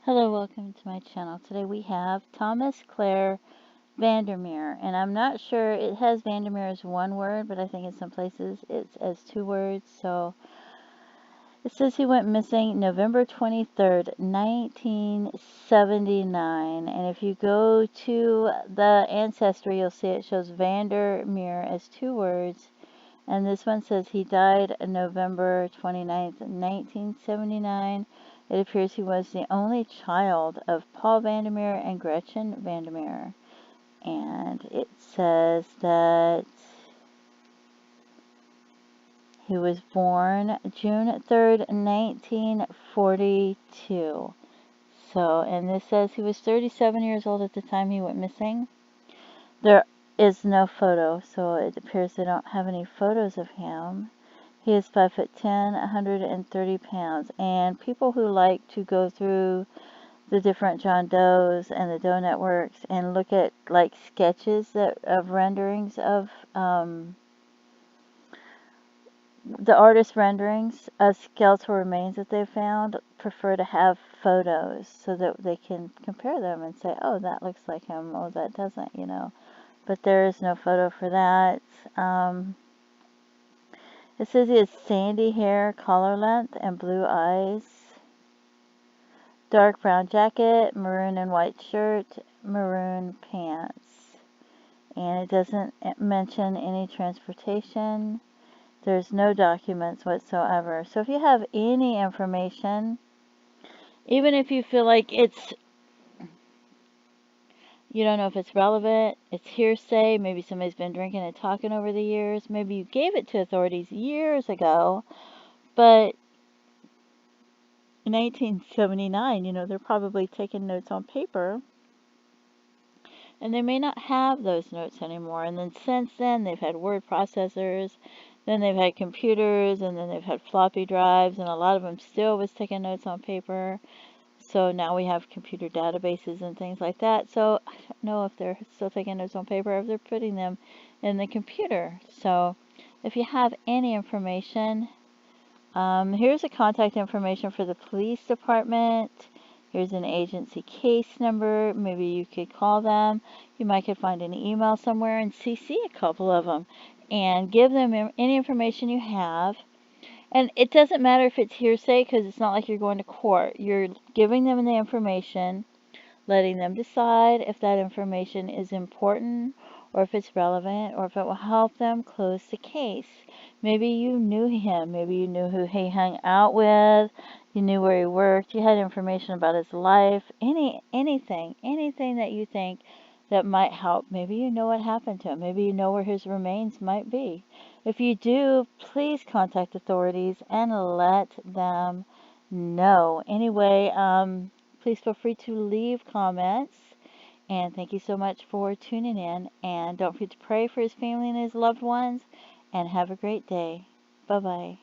Hello, welcome to my channel. Today we have Clair Vandermeer, and I'm not sure, it has Vandermeer as one word, but I think in some places it's as two words. So it says he went missing November 23rd, 1979, and if you go to the Ancestry, you'll see it shows Vandermeer as two words, and this one says he died November 29th, 1979. It appears he was the only child of Paul Vandermeer and Gretchen Vandermeer. And it says that he was born June 3rd, 1942. So, and this says he was 37 years old at the time he went missing. There is no photo, so it appears they don't have any photos of him. He is 5'10", 130 pounds, and people who like to go through the different John Does and the Doe networks and look at like sketches of renderings of the artist renderings of skeletal remains that they found, prefer to have photos so that they can compare them and say, oh, that looks like him, oh, that doesn't, But there is no photo for that. It says he has sandy hair, collar length, and blue eyes. Dark brown jacket, maroon and white shirt, maroon pants. And it doesn't mention any transportation. There's no documents whatsoever. So if you have any information, even if you feel like you don't know if it's relevant, it's hearsay, maybe somebody's been drinking and talking over the years, maybe you gave it to authorities years ago, but in 1979, they're probably taking notes on paper, and they may not have those notes anymore. And then since then, they've had word processors, then they've had computers, and then they've had floppy drives, and a lot of them still was taking notes on paper. So now we have computer databases and things like that. So I don't know if they're still taking notes on paper or if they're putting them in the computer. So if you have any information, here's the contact information for the police department. Here's an agency case number. Maybe you could call them. You might could find an email somewhere and CC a couple of them and give them any information you have. And it doesn't matter if it's hearsay, because it's not like you're going to court. You're giving them the information, letting them decide if that information is important or if it's relevant or if it will help them close the case. Maybe you knew him. Maybe you knew who he hung out with. You knew where he worked. You had information about his life. Anything that you think that might help. Maybe you know what happened to him. Maybe you know where his remains might be. If you do, please contact authorities and let them know. Anyway, please feel free to leave comments. And thank you so much for tuning in. And don't forget to pray for his family and his loved ones. And have a great day. Bye-bye.